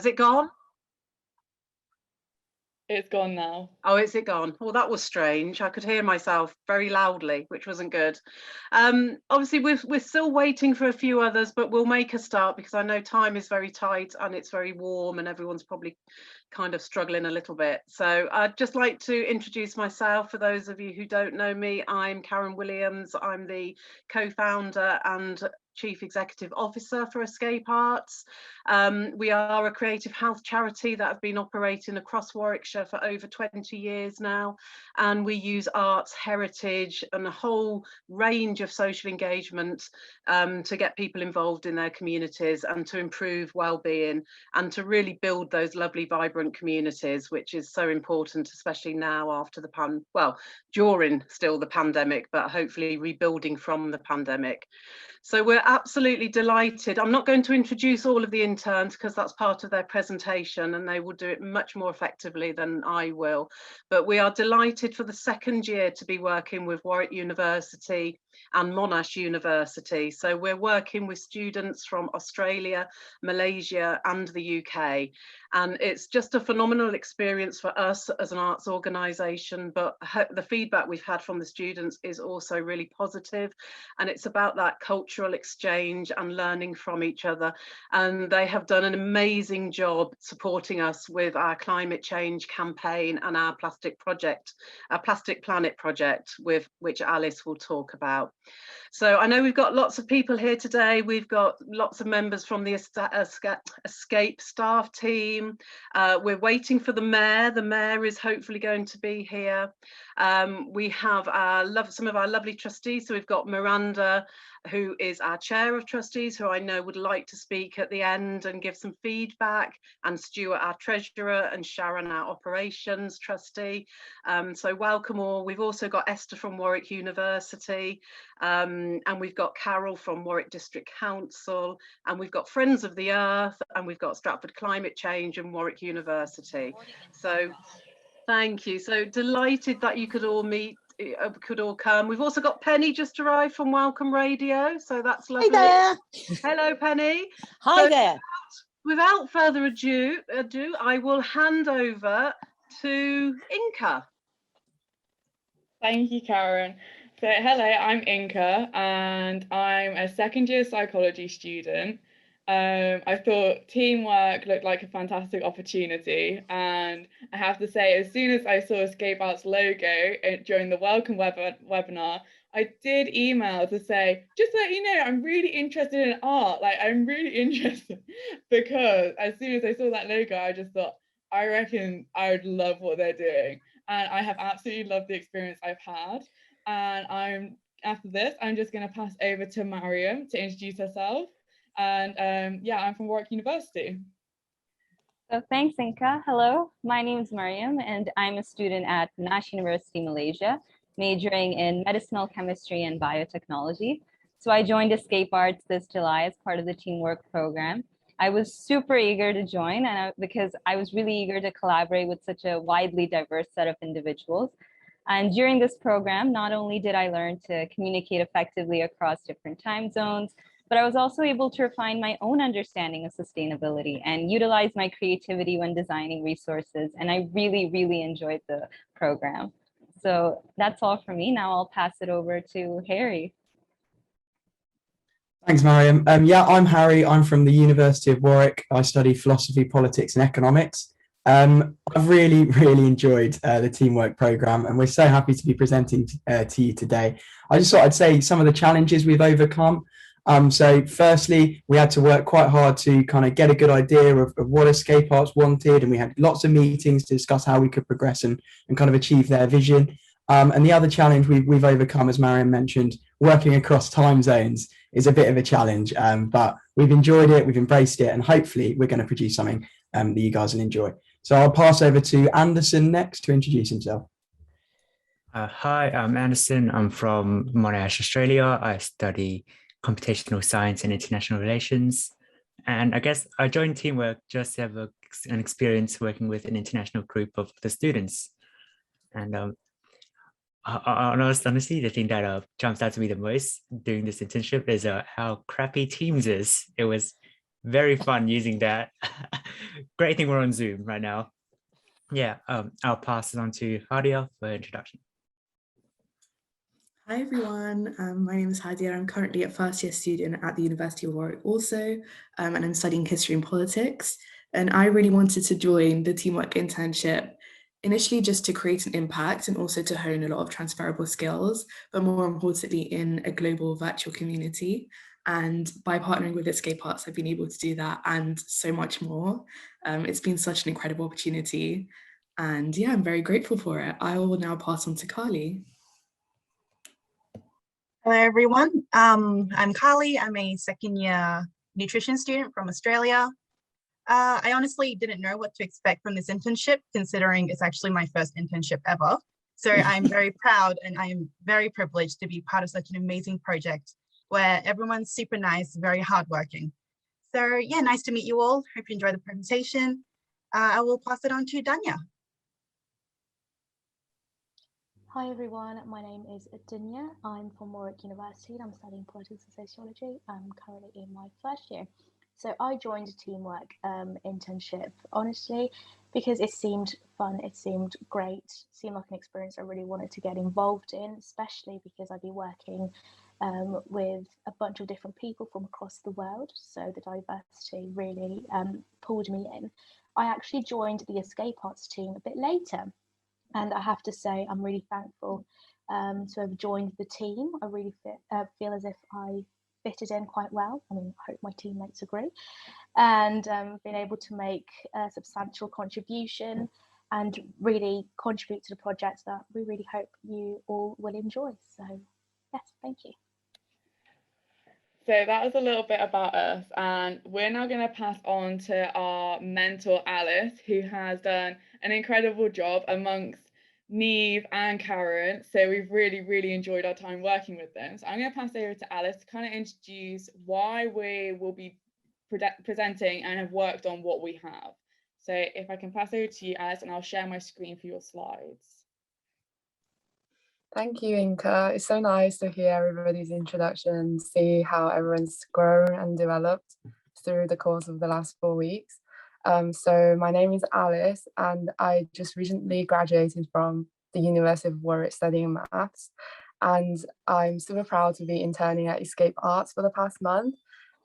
Has it gone? It's gone now. Oh, is it gone? Well, that was strange. I could hear myself very loudly, which wasn't good. Obviously, we're still waiting for a few others, but we'll make a start because I know time is very tight and it's very warm and everyone's probably kind of struggling a little bit. So I'd just like to introduce myself. For those of you who don't know me, I'm Karen Williams. I'm the co-founder and Chief Executive Officer for Escape Arts. We are a creative health charity that have been operating across Warwickshire for over 20 years now, and we use arts, heritage and a whole range of social engagement to get people involved in their communities and to improve well-being and to really build those lovely vibrant communities, which is so important, especially now after the during still the pandemic, but hopefully rebuilding from the pandemic. So we're absolutely delighted. I'm not going to introduce all of the interns because that's part of their presentation and they will do it much more effectively than I will. But we are delighted for the second year to be working with Warwick University and Monash University. So we're working with students from Australia, Malaysia and the UK. And it's just a phenomenal experience for us as an arts organisation, but the feedback we've had from the students is also really positive. And it's about that cultural exchange and learning from each other. And they have done an amazing job supporting us with our climate change campaign and our plastic project, our Plastic Planet project, with which Alice will talk about. So I know we've got lots of people here today. We've got lots of members from the Escape staff team. We're waiting for the mayor. The mayor is hopefully going to be here. We have some of our lovely trustees. So we've got Miranda, who is our chair of trustees, who I know would like to speak at the end and give some feedback, and Stuart, our treasurer, and Sharon, our operations trustee. So welcome all. We've also got Esther from Warwick University, and we've got Carol from Warwick District Council, and we've got Friends of the Earth, and we've got Stratford Climate Change and Warwick University. So thank you. So delighted that you could all come. We've also got Penny just arrived from Welcome Radio, so that's lovely. Hey there. Hello, Penny. Hi there. Without further ado, I will hand over to Inka. Thank you, Karen. So hello, I'm Inka and I'm a second year psychology student. I thought teamwork looked like a fantastic opportunity, and I have to say, as soon as I saw Escape Arts logo during the welcome webinar, I did email to say, just to let you know, I'm really interested in art. Like, I'm really interested, because as soon as I saw that logo, I just thought, I reckon I would love what they're doing. And I have absolutely loved the experience I've had. And after this, I'm just going to pass over to Mariam to introduce herself. And yeah, I'm from Warwick University. So thanks, Inka. Hello, my name is Mariam, and I'm a student at Monash University, Malaysia, majoring in medicinal chemistry and biotechnology. So I joined Escape Arts this July as part of the teamwork program. I was super eager to join because I was really eager to collaborate with such a widely diverse set of individuals. And during this program, not only did I learn to communicate effectively across different time zones, but I was also able to refine my own understanding of sustainability and utilize my creativity when designing resources. And I really, really enjoyed the program. So that's all for me. Now I'll pass it over to Harry. Thanks, Mariam. Yeah, I'm Harry. I'm from the University of Warwick. I study philosophy, politics and economics. I've really enjoyed the teamwork program, and we're so happy to be presenting to you today. I just thought I'd say some of the challenges we've overcome. So firstly, we had to work quite hard to kind of get a good idea of what Escape Arts wanted, and we had lots of meetings to discuss how we could progress and kind of achieve their vision. And the other challenge we've overcome, as Mariam mentioned, working across time zones is a bit of a challenge, but we've enjoyed it, we've embraced it, and hopefully we're going to produce something that you guys will enjoy. So I'll pass over to Anderson next to introduce himself. Hi, I'm Anderson. I'm from Monash, Australia. I study computational science and international relations. And I guess I joined Teamwork just to have an experience working with an international group of the students. And honestly, the thing that jumps out to me the most during this internship is how crappy Teams is. It was very fun using that. Great thing we're on Zoom right now. Yeah, I'll pass it on to Hadia for introduction. Hi everyone, my name is Hadia. I'm currently a first year student at the University of Warwick also, and I'm studying history and politics. And I really wanted to join the teamwork internship, initially just to create an impact and also to hone a lot of transferable skills, but more importantly in a global virtual community. And by partnering with Escape Arts, I've been able to do that and so much more. It's been such an incredible opportunity. And yeah, I'm very grateful for it. I will now pass on to Carly. Hello, everyone. I'm Carly. I'm a second year nutrition student from Australia. I honestly didn't know what to expect from this internship, considering it's actually my first internship ever. So I'm very proud and I am very privileged to be part of such an amazing project where everyone's super nice, very hardworking. So yeah, nice to meet you all. Hope you enjoy the presentation. I will pass it on to Danya. Hi everyone, my name is Dunya. I'm from Warwick University and I'm studying politics and sociology. I'm currently in my first year. So I joined a teamwork internship, honestly, because it seemed fun, it seemed great, it seemed like an experience I really wanted to get involved in, especially because I'd be working with a bunch of different people from across the world. So the diversity really pulled me in. I actually joined the Escape Arts team a bit later. And I have to say, I'm really thankful to have joined the team. I really feel as if I fitted in quite well. I mean, I hope my teammates agree. And been able to make a substantial contribution and really contribute to the project that we really hope you all will enjoy. So yes, thank you. So that was a little bit about us, and we're now going to pass on to our mentor Alice, who has done an incredible job amongst Neve and Karen. So we've really enjoyed our time working with them. So I'm going to pass over to Alice to kind of introduce why we will be presenting and have worked on what we have. So if I can pass over to you, Alice, and I'll share my screen for your slides. Thank you, Inka. It's so nice to hear everybody's introduction, see how everyone's grown and developed through the course of the last 4 weeks. So my name is Alice and I just recently graduated from the University of Warwick studying maths. And I'm super proud to be interning at Escape Arts for the past month.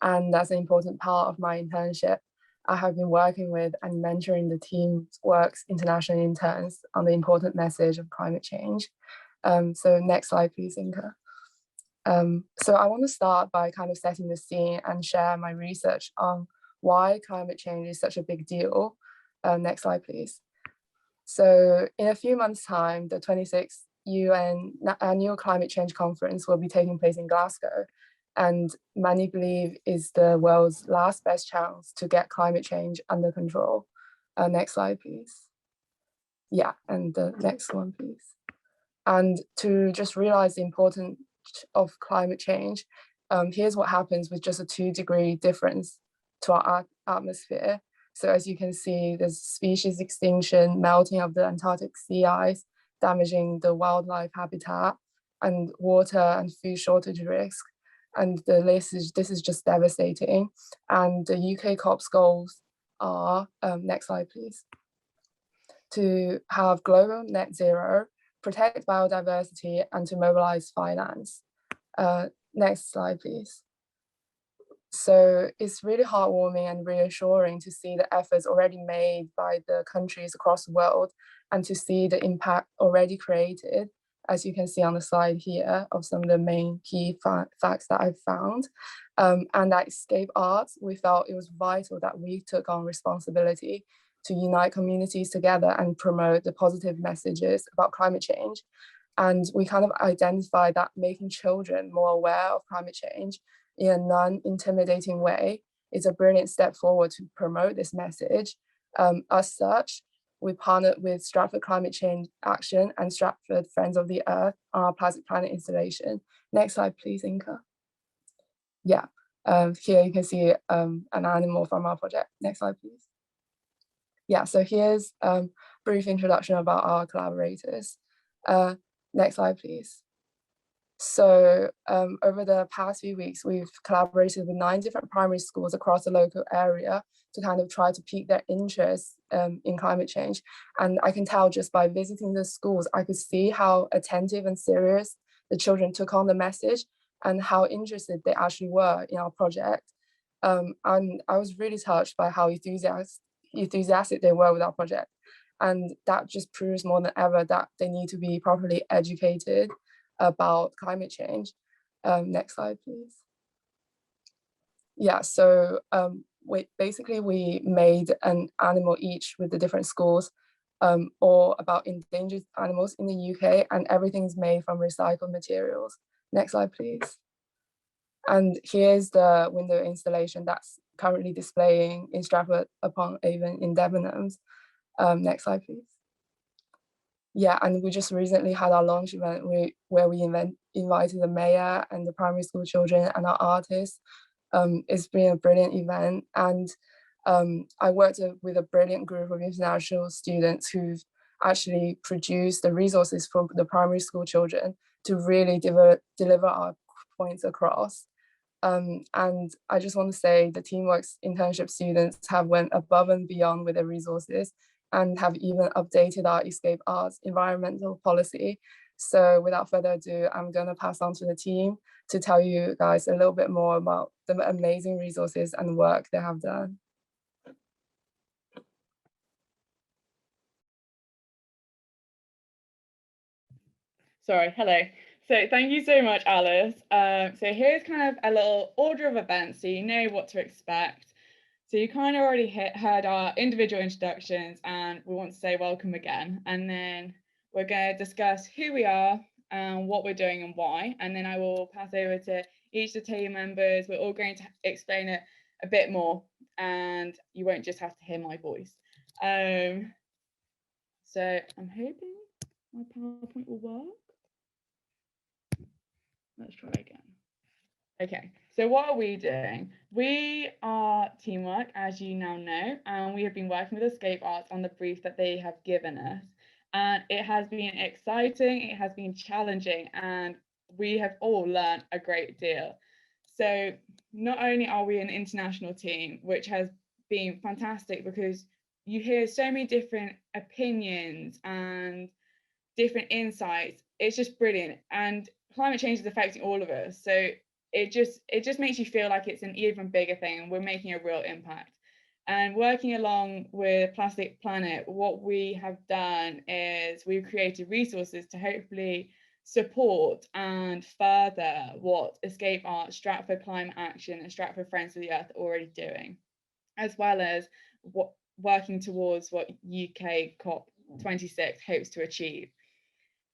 And that's an important part of my internship. I have been working with and mentoring the team's works international interns on the important message of climate change. So next slide, please, Inka. So I want to start by kind of setting the scene and share my research on why climate change is such a big deal. Next slide, please. So in a few months' time, the 26th UN Annual Climate Change Conference will be taking place in Glasgow, and many believe is the world's last best chance to get climate change under control. Next slide, please. Yeah, and the next one, please. And to just realize the importance of climate change, here's what happens with just a 2-degree difference to our atmosphere. So as you can see, there's species extinction, melting of the Antarctic sea ice, damaging the wildlife habitat, and water and food shortage risk. And this is just devastating. And the UK COP's goals are, next slide please, to have global net zero, protect biodiversity, and to mobilize finance. Next slide, please. So it's really heartwarming and reassuring to see the efforts already made by the countries across the world and to see the impact already created, as you can see on the slide here, of some of the main key facts that I've found. And at Escape Arts, we felt it was vital that we took on responsibility to unite communities together and promote the positive messages about climate change. And we kind of identified that making children more aware of climate change in a non-intimidating way is a brilliant step forward to promote this message. As such, we partnered with Stratford Climate Change Action and Stratford Friends of the Earth on our Plastic Planet installation. Next slide, please, Inka. Yeah, here you can see an animal from our project. Next slide, please. Yeah, so here's a brief introduction about our collaborators. Next slide, please. So over the past few weeks, we've collaborated with 9 different primary schools across the local area to kind of try to pique their interest in climate change. And I can tell just by visiting the schools, I could see how attentive and serious the children took on the message and how interested they actually were in our project. And I was really touched by how enthusiastic they were with our project. And that just proves more than ever that they need to be properly educated about climate change. Next slide, please. Yeah, so we made an animal each with the different schools, or about endangered animals in the UK, and everything's made from recycled materials. Next slide, please. And here's the window installation that's currently displaying in Stratford upon Avon in Debenhams. Next slide, please. Yeah, and we just recently had our launch event where we invited the mayor and the primary school children and our artists. It's been a brilliant event, and I worked with a brilliant group of international students who've actually produced the resources for the primary school children to really deliver our points across. And I just want to say the Teamworks internship students have went above and beyond with their resources and have even updated our Escape Arts environmental policy. So without further ado, I'm going to pass on to the team to tell you guys a little bit more about the amazing resources and work they have done. Sorry, hello. So thank you so much, Alice. So here's kind of a little order of events so you know what to expect. So you kind of already heard our individual introductions, and we want to say welcome again. And then we're going to discuss who we are and what we're doing and why. And then I will pass over to each of the team members. We're all going to explain it a bit more, and you won't just have to hear my voice. So I'm hoping my PowerPoint will work. Let's try again. Okay, so what are we doing? We are Teamwork, as you now know, and we have been working with Escape Arts on the brief that they have given us. And it has been exciting, it has been challenging, and we have all learned a great deal. So not only are we an international team, which has been fantastic because you hear so many different opinions and different insights. It's just brilliant. And climate change is affecting all of us. So it just makes you feel like it's an even bigger thing and we're making a real impact. And working along with Plastic Planet, what we have done is we've created resources to hopefully support and further what Escape Arts, Stratford Climate Action and Stratford Friends of the Earth are already doing, as well as working towards what UK COP26 hopes to achieve.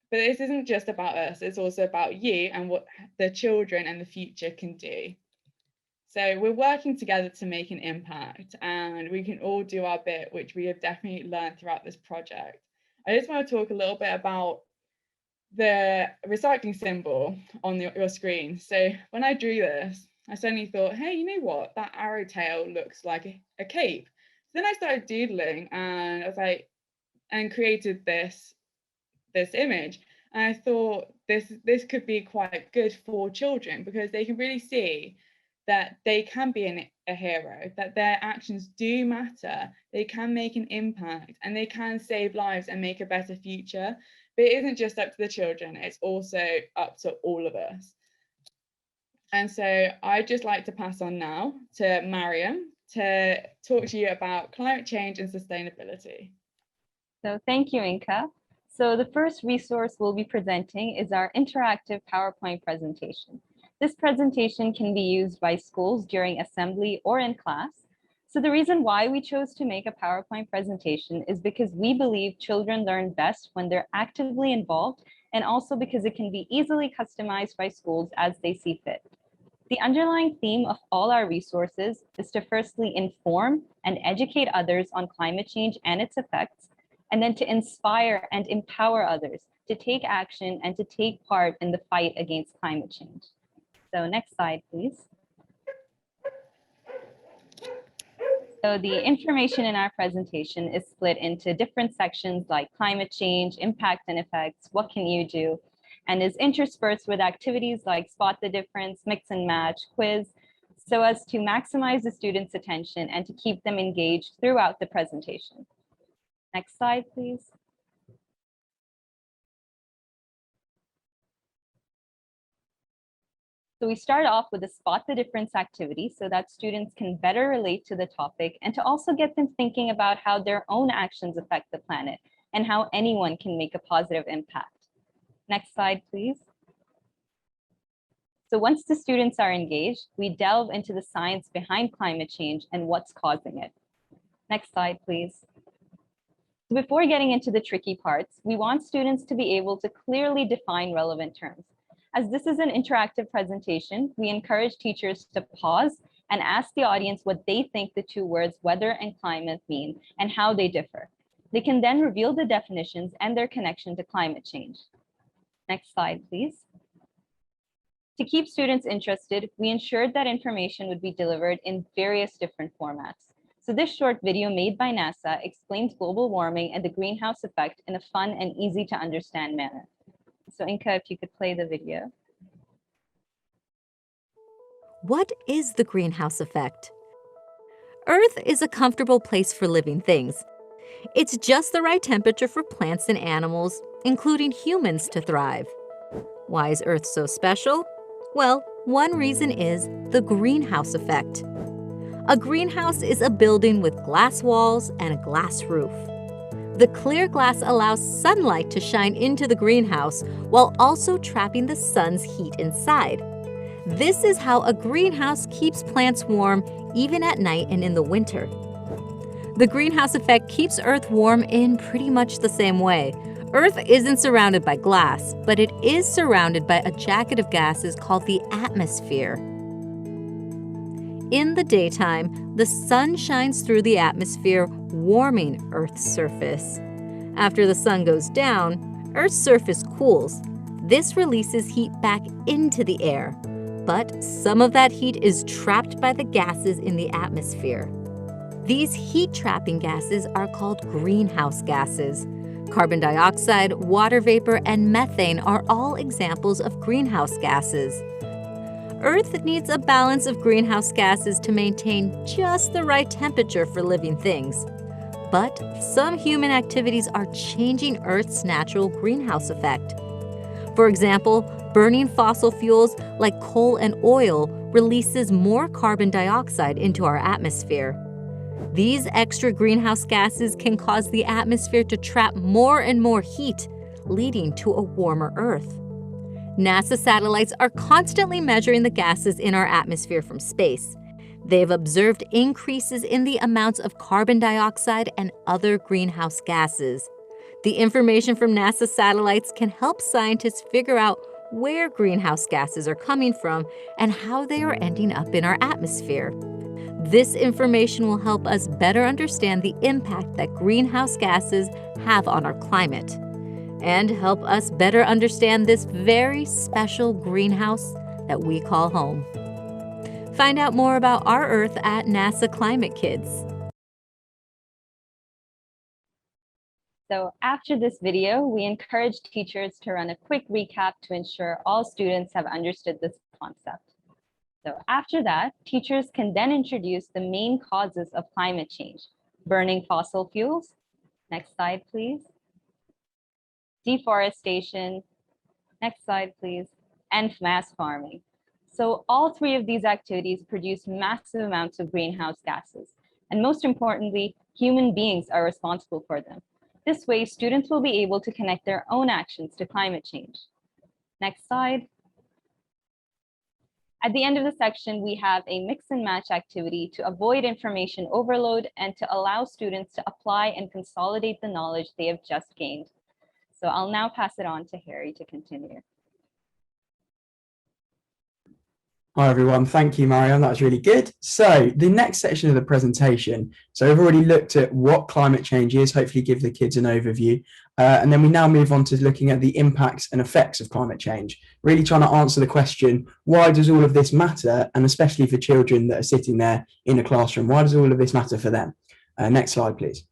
But this isn't just about us, it's also about you and what the children and the future can do. So we're working together to make an impact, and we can all do our bit, which we have definitely learned throughout this project. I just want to talk a little bit about the recycling symbol on your screen. So when I drew this, I suddenly thought, hey, you know what? That arrow tail looks like a cape. So then I started doodling and I was like, and created this image, and I thought this could be quite good for children because they can really see that they can be a hero, that their actions do matter, they can make an impact, and they can save lives and make a better future. But it isn't just up to the children, it's also up to all of us. And so I'd just like to pass on now to Mariam to talk to you about climate change and sustainability. So thank you, Inka. So the first resource we'll be presenting is our interactive PowerPoint presentation. This presentation can be used by schools during assembly or in class. So the reason why we chose to make a PowerPoint presentation is because we believe children learn best when they're actively involved, and also because it can be easily customized by schools as they see fit. The underlying theme of all our resources is to firstly inform and educate others on climate change and its effects, and then to inspire and empower others to take action and to take part in the fight against climate change. So next slide, please. So the information in our presentation is split into different sections like climate change, impact and effects, what can you do? and is interspersed with activities like spot the difference, mix and match, quiz, so as to maximize the students' attention and to keep them engaged throughout the presentation. Next slide, please. So we start off with a spot the difference activity so that students can better relate to the topic and to also get them thinking about how their own actions affect the planet and how anyone can make a positive impact. Next slide, please. So once the students are engaged, we delve into the science behind climate change and what's causing it. Next slide, please. Before getting into the tricky parts, we want students to be able to clearly define relevant terms. As this is an interactive presentation, we encourage teachers to pause and ask the audience what they think the two words weather and climate mean and how they differ. They can then reveal the definitions and their connection to climate change. Next slide, please. To keep students interested, we ensured that information would be delivered in various different formats. So this short video made by NASA explains global warming and the greenhouse effect in a fun and easy to understand manner. So Inka, if you could play the video. What is the greenhouse effect? Earth is a comfortable place for living things. It's just the right temperature for plants and animals, including humans, to thrive. Why is Earth so special? Well, one reason is the greenhouse effect. A greenhouse is a building with glass walls and a glass roof. The clear glass allows sunlight to shine into the greenhouse while also trapping the sun's heat inside. This is how a greenhouse keeps plants warm even at night and in the winter. The greenhouse effect keeps Earth warm in pretty much the same way. Earth isn't surrounded by glass, but it is surrounded by a jacket of gases called the atmosphere. In the daytime, the sun shines through the atmosphere, warming Earth's surface. After the sun goes down, Earth's surface cools. This releases heat back into the air, but some of that heat is trapped by the gases in the atmosphere. These heat-trapping gases are called greenhouse gases. Carbon dioxide, water vapor, and methane are all examples of greenhouse gases. Earth needs a balance of greenhouse gases to maintain just the right temperature for living things. But some human activities are changing Earth's natural greenhouse effect. For example, burning fossil fuels like coal and oil releases more carbon dioxide into our atmosphere. These extra greenhouse gases can cause the atmosphere to trap more and more heat, leading to a warmer Earth. NASA satellites are constantly measuring the gases in our atmosphere from space. They've observed increases in the amounts of carbon dioxide and other greenhouse gases. The information from NASA satellites can help scientists figure out where greenhouse gases are coming from and how they are ending up in our atmosphere. This information will help us better understand the impact that greenhouse gases have on our climate and help us better understand this very special greenhouse that we call home. Find out more about our Earth at NASA Climate Kids. So after this video, we encourage teachers to run a quick recap to ensure all students have understood this concept. So after that, teachers can then introduce the main causes of climate change: burning fossil fuels. Next slide, please. Deforestation. Next slide, please. And mass farming. So all three of these activities produce massive amounts of greenhouse gases. And most importantly, human beings are responsible for them. This way, students will be able to connect their own actions to climate change. Next slide. At the end of the section, we have a mix and match activity to avoid information overload and to allow students to apply and consolidate the knowledge they have just gained. So I'll now pass it on to Harry to continue. Hi everyone, thank you Mariam, that was really good. So the next section of the presentation, so we've already looked at what climate change is, hopefully give the kids an overview, and then we now move on to looking at the impacts and effects of climate change, really trying to answer the question, why does all of this matter, and especially for children that are sitting there in a classroom, why does all of this matter for them? Next slide please.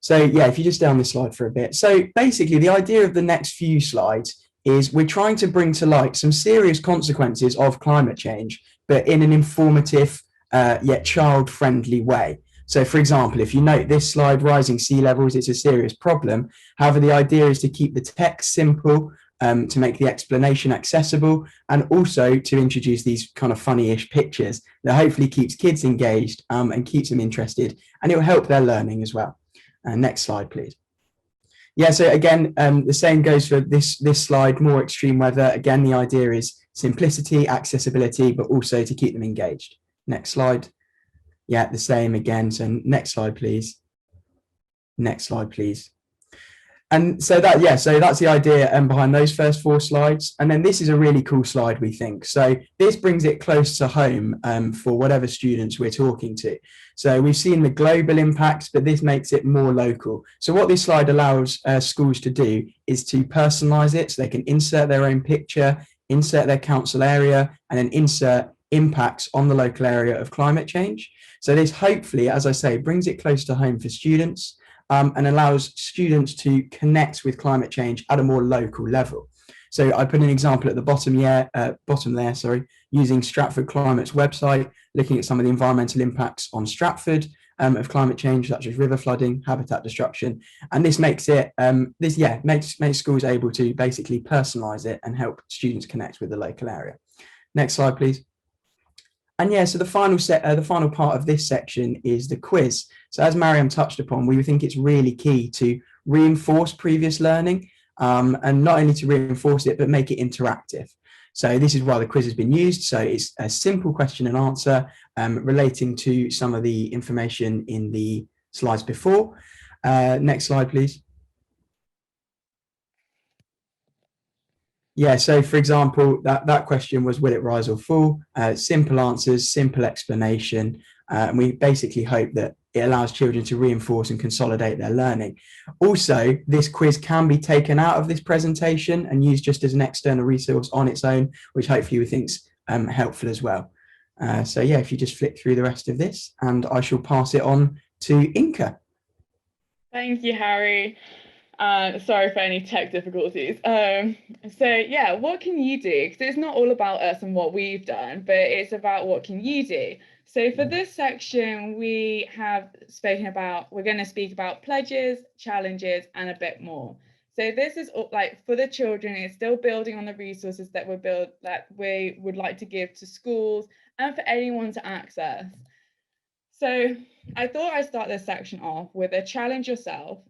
So yeah, if you just stay on this slide for a bit. So basically the idea of the next few slides is we're trying to bring to light some serious consequences of climate change, but in an informative yet child-friendly way. So, for example, if you note this slide, rising sea levels, it's a serious problem. However, the idea is to keep the text simple, to make the explanation accessible, and also to introduce these kind of funny-ish pictures that hopefully keeps kids engaged and keeps them interested, and it will help their learning as well. Next slide, please. Yeah, so again, the same goes for this slide, more extreme weather. Again, the idea is simplicity, accessibility, but also to keep them engaged. Next slide. Yeah, the same again. So next slide, please. Next slide, please. And so that, yeah, so that's the idea behind those first 4 slides. And then this is a really cool slide, we think. So this brings it close to home for whatever students we're talking to. So we've seen the global impacts, but this makes it more local. So what this slide allows schools to do is to personalize it, so they can insert their own picture, insert their council area, and then insert impacts on the local area of climate change. So this hopefully, as I say, brings it close to home for students. And allows students to connect with climate change at a more local level. So I put an example at the bottom there, using Stratford Climate's website, looking at some of the environmental impacts on Stratford of climate change, such as river flooding, habitat destruction. And this makes it, makes schools able to basically personalise it and help students connect with the local area. Next slide, please. And yeah, so the final part of this section is the quiz. So as Mariam touched upon, we think it's really key to reinforce previous learning, and not only to reinforce it, but make it interactive. So this is why the quiz has been used. So it's a simple question and answer relating to some of the information in the slides before. Next slide, please. Yeah, so for example, that question was, will it rise or fall? Simple answers, simple explanation. And we basically hope that it allows children to reinforce and consolidate their learning. Also, this quiz can be taken out of this presentation and used just as an external resource on its own, which hopefully we think is helpful as well. So yeah, if you just flick through the rest of this, and I shall pass it on to Inka. Thank you, Harry. Sorry for any tech difficulties. So yeah, what can you do? Because it's not all about us and what we've done, but it's about what can you do. So for this section, we're going to speak about pledges, challenges, and a bit more. So this is like for the children, it's still building on the resources that we would like to give to schools and for anyone to access. So I thought I'd start this section off with a challenge yourself,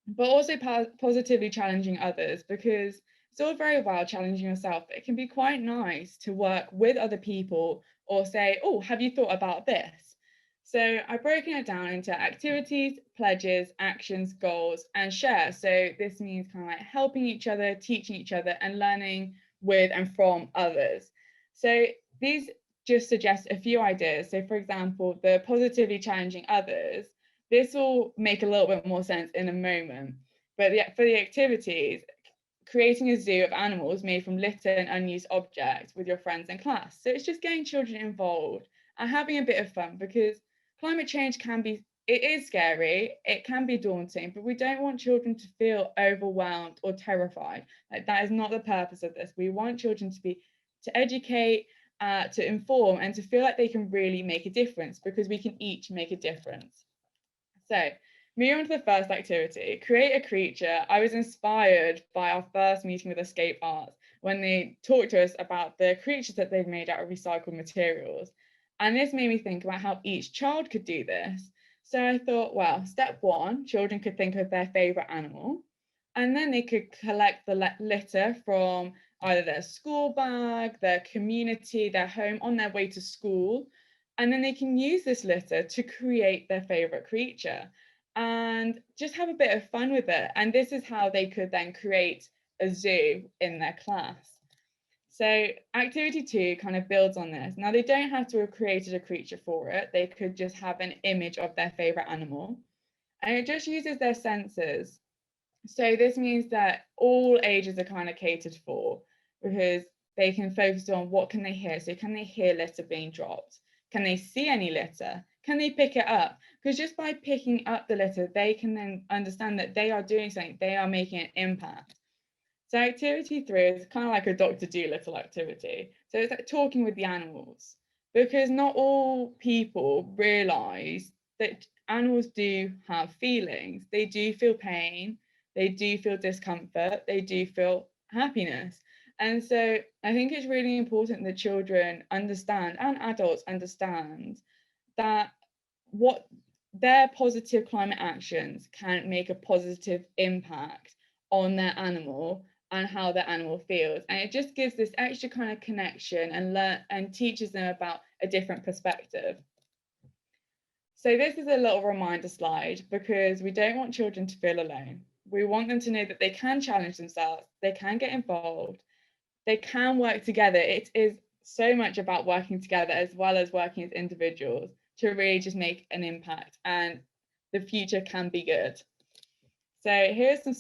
but also positively challenging others, because it's all very well challenging yourself, but it can be quite nice to work with other people or say, oh, have you thought about this? So I've broken it down into activities, pledges, actions, goals, and share. So this means kind of like helping each other, teaching each other, and learning with and from others. So these just suggest a few ideas. So for example, the positively challenging others, this will make a little bit more sense in a moment. But for the activities, creating a zoo of animals made from litter and unused objects with your friends in class. So it's just getting children involved and having a bit of fun, because climate change it is scary, it can be daunting, but we don't want children to feel overwhelmed or terrified. Like, that is not the purpose of this. We want children to educate, to inform, and to feel like they can really make a difference, because we can each make a difference. So moving on to the first activity, create a creature. I was inspired by our first meeting with Escape Arts when they talked to us about the creatures that they've made out of recycled materials. And this made me think about how each child could do this. So I thought, well, step 1, children could think of their favorite animal, and then they could collect the litter from either their school bag, their community, their home on their way to school. And then they can use this litter to create their favorite creature and just have a bit of fun with it. And this is how they could then create a zoo in their class. So activity 2 kind of builds on this. Now, they don't have to have created a creature for it. They could just have an image of their favorite animal, and it just uses their senses. So this means that all ages are kind of catered for, because they can focus on what can they hear. So can they hear litter being dropped? Can they see any litter? Can they pick it up? Because just by picking up the litter, they can then understand that they are doing something, they are making an impact. So activity 3 is kind of like a Dr. Dolittle activity. So it's like talking with the animals, because not all people realise that animals do have feelings. They do feel pain, they do feel discomfort, they do feel happiness. And so I think it's really important that children understand, and adults understand, that what their positive climate actions can make a positive impact on their animal and how their animal feels. And it just gives this extra kind of connection and teaches them about a different perspective. So this is a little reminder slide, because we don't want children to feel alone. We want them to know that they can challenge themselves, they can get involved, they can work together. It is so much about working together as well as working as individuals to really just make an impact, and the future can be good. So here's some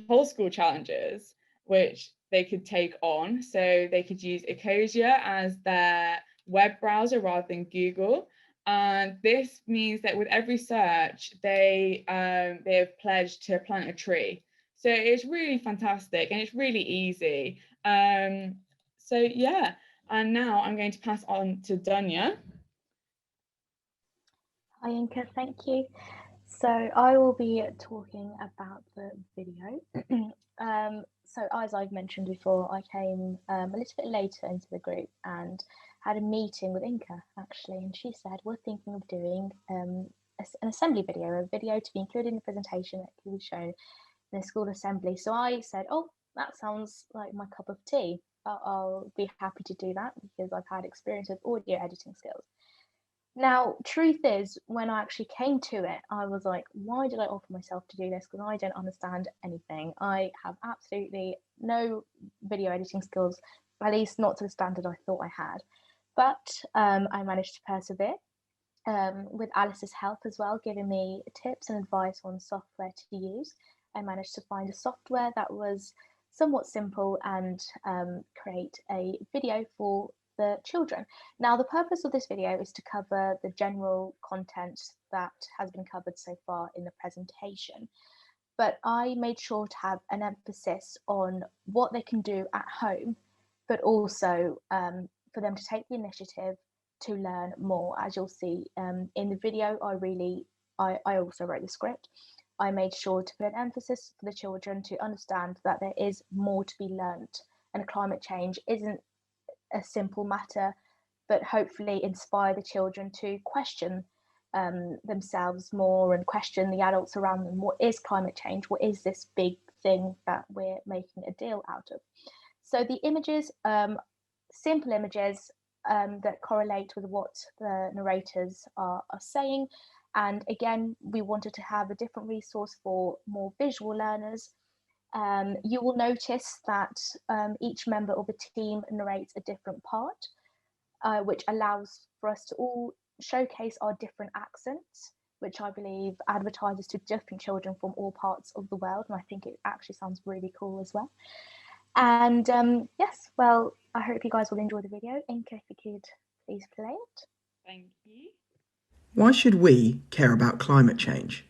whole school challenges which they could take on. So they could use Ecosia as their web browser rather than Google. And this means that with every search, they have pledged to plant a tree. So it's really fantastic and it's really easy. So yeah, and now I'm going to pass on to Dunya. Hi Inka, thank you. So I will be talking about the video. So as I've mentioned before, I came a little bit later into the group and had a meeting with Inka actually, and she said we're thinking of doing an assembly video, a video to be included in the presentation that can be shown in a school assembly. So I said, oh, that sounds like my cup of tea. I'll be happy to do that because I've had experience with audio editing skills. Now, truth is, when I actually came to it, I was like, why did I offer myself to do this? Because I don't understand anything. I have absolutely no video editing skills, at least not to the standard I thought I had. But I managed to persevere with Alice's help as well, giving me tips and advice on software to use. I managed to find a software that was somewhat simple and create a video for the children. Now, the purpose of this video is to cover the general content that has been covered so far in the presentation, but I made sure to have an emphasis on what they can do at home, but also for them to take the initiative to learn more. As you'll see in the video, I also wrote the script. I made sure to put an emphasis for the children to understand that there is more to be learnt, and climate change isn't a simple matter, but hopefully inspire the children to question themselves more and question the adults around them. What is climate change? What is this big thing that we're making a deal out of? So the images, simple images that correlate with what the narrators are saying. And again, we wanted to have a different resource for more visual learners. You will notice that each member of the team narrates a different part, which allows for us to all showcase our different accents, which I believe advertises to different children from all parts of the world. And I think it actually sounds really cool as well. And yes, well, I hope you guys will enjoy the video. Inka, if you could please play it. Thank you. Why should we care about climate change?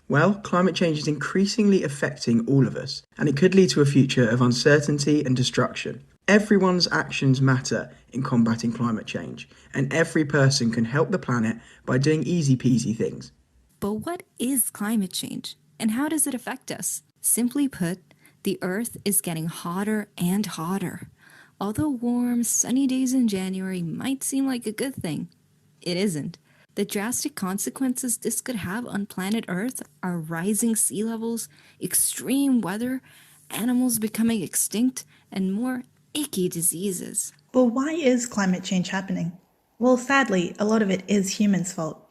Well, climate change is increasingly affecting all of us, and it could lead to a future of uncertainty and destruction. Everyone's actions matter in combating climate change, and every person can help the planet by doing easy peasy things. But what is climate change, and how does it affect us? Simply put, the Earth is getting hotter and hotter. Although warm, sunny days in January might seem like a good thing, it isn't. The drastic consequences this could have on planet Earth are rising sea levels, extreme weather, animals becoming extinct, and more icky diseases. But why is climate change happening? Well, sadly, a lot of it is humans' fault.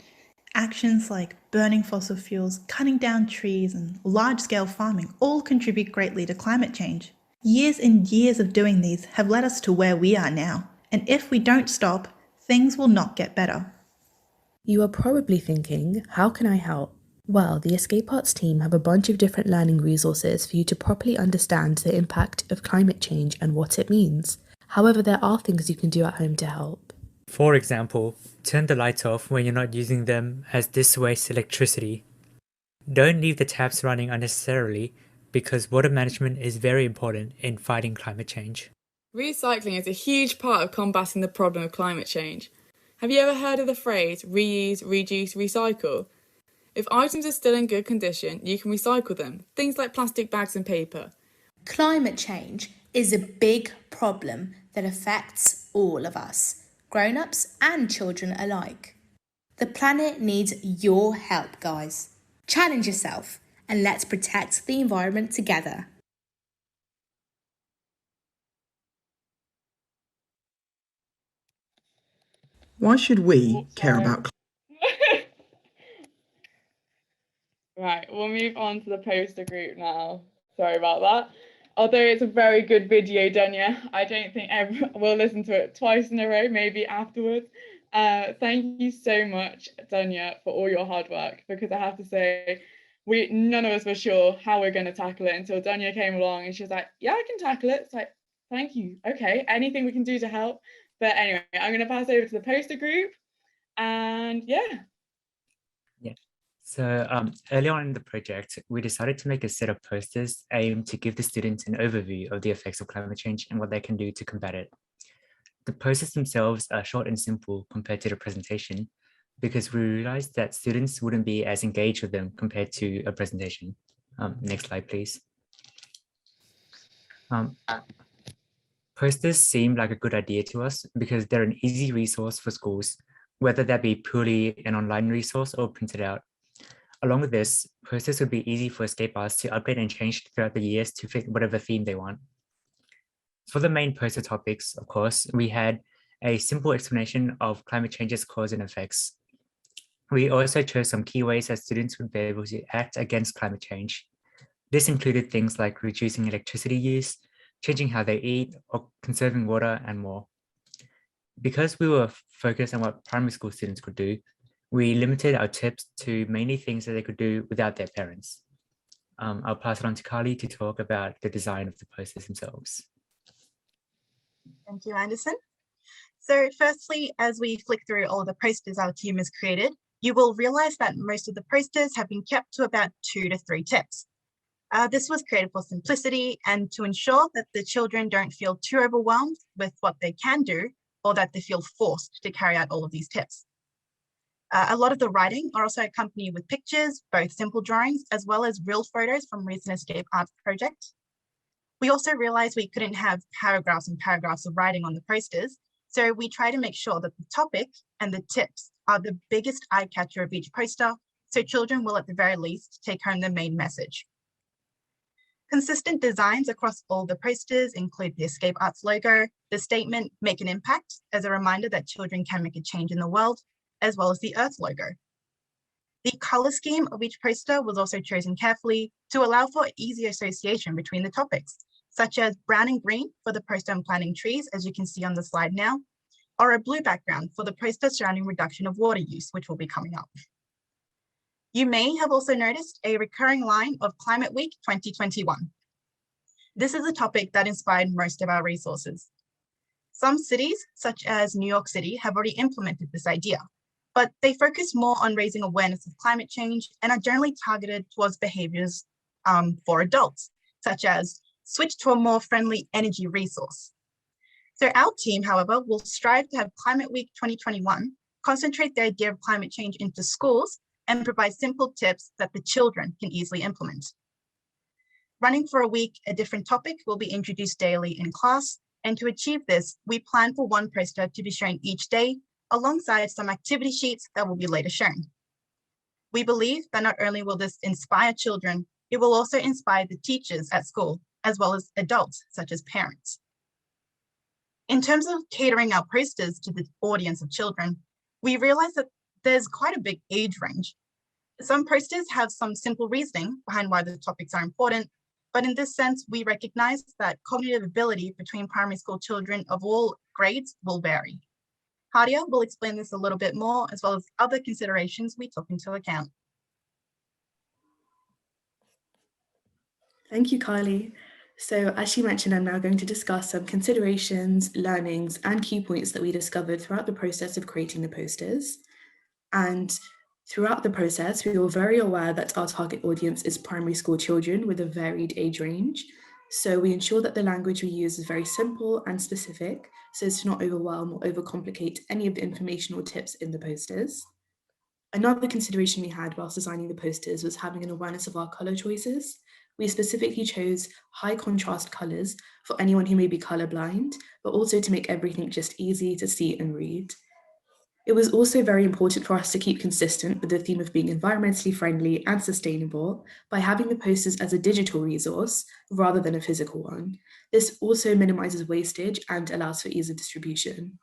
Actions like burning fossil fuels, cutting down trees, and large-scale farming all contribute greatly to climate change. Years and years of doing these have led us to where we are now, and if we don't stop, things will not get better. You are probably thinking, how can I help? Well, the Escape Arts team have a bunch of different learning resources for you to properly understand the impact of climate change and what it means. However, there are things you can do at home to help. For example, turn the lights off when you're not using them, as this wastes electricity. Don't leave the taps running unnecessarily, because water management is very important in fighting climate change. Recycling is a huge part of combating the problem of climate change. Have you ever heard of the phrase reuse, reduce, recycle? If items are still in good condition, you can recycle them, things like plastic bags and paper. Climate change is a big problem that affects all of us, grown-ups and children alike. The planet needs your help, guys. Challenge yourself and let's protect the environment together. Why should we care about Right, we'll move on to the poster group now. Sorry about that. Although it's a very good video, Dunya, I don't think everyone will listen to it twice in a row, maybe afterwards. Thank you so much, Dunya, for all your hard work, because I have to say, none of us were sure how we're going to tackle it until Dunya came along and she was like, yeah, I can tackle it. It's like, thank you. Okay, anything we can do to help. But anyway, I'm going to pass over to the poster group. And yeah. So early on in the project, we decided to make a set of posters aimed to give the students an overview of the effects of climate change and what they can do to combat it. The posters themselves are short and simple compared to the presentation because we realized that students wouldn't be as engaged with them compared to a presentation. Next slide, please. Posters seem like a good idea to us because they're an easy resource for schools, whether that be purely an online resource or printed out. Along with this, posters would be easy for escape artists to update and change throughout the years to fit whatever theme they want. For the main poster topics, of course, we had a simple explanation of climate change's cause and effects. We also chose some key ways that students would be able to act against climate change. This included things like reducing electricity use, changing how they eat, or conserving water, and more. Because we were focused on what primary school students could do, we limited our tips to mainly things that they could do without their parents. I'll pass it on to Carly to talk about the design of the posters themselves. Thank you, Anderson. So firstly, as we flick through all of the posters our team has created, you will realize that most of the posters have been kept to about 2 to 3 tips. This was created for simplicity and to ensure that the children don't feel too overwhelmed with what they can do or that they feel forced to carry out all of these tips. A lot of the writing are also accompanied with pictures, both simple drawings as well as real photos from Reason Escape Arts Project. We also realized we couldn't have paragraphs and paragraphs of writing on the posters, so we try to make sure that the topic and the tips are the biggest eye catcher of each poster, so children will at the very least take home the main message. Consistent designs across all the posters include the Escape Arts logo, the statement, "Make an impact," as a reminder that children can make a change in the world, as well as the Earth logo. The color scheme of each poster was also chosen carefully to allow for easy association between the topics, such as brown and green for the poster on planting trees, as you can see on the slide now, or a blue background for the poster surrounding reduction of water use, which will be coming up. You may have also noticed a recurring line of Climate Week 2021. This is a topic that inspired most of our resources. Some cities, such as New York City, have already implemented this idea, but they focus more on raising awareness of climate change and are generally targeted towards behaviors for adults, such as switch to a more friendly energy resource. So our team, however, will strive to have Climate Week 2021 concentrate the idea of climate change into schools and provide simple tips that the children can easily implement. Running for a week, a different topic will be introduced daily in class, and to achieve this, we plan for one poster to be shown each day alongside some activity sheets that will be later shown. We believe that not only will this inspire children, it will also inspire the teachers at school, as well as adults, such as parents. In terms of catering our posters to the audience of children, we realize that there's quite a big age range. Some posters have some simple reasoning behind why the topics are important, but in this sense, we recognize that cognitive ability between primary school children of all grades will vary. Hadia will explain this a little bit more, as well as other considerations we took into account. Thank you, Kylie. So as she mentioned, I'm now going to discuss some considerations, learnings, and key points that we discovered throughout the process of creating the posters. And Throughout the process, we were very aware that our target audience is primary school children with a varied age range. So we ensure that the language we use is very simple and specific, so as to not overwhelm or overcomplicate any of the informational tips in the posters. Another consideration we had whilst designing the posters was having an awareness of our colour choices. We specifically chose high contrast colours for anyone who may be colourblind, but also to make everything just easy to see and read. It was also very important for us to keep consistent with the theme of being environmentally friendly and sustainable by having the posters as a digital resource rather than a physical one. This also minimises wastage and allows for ease of distribution.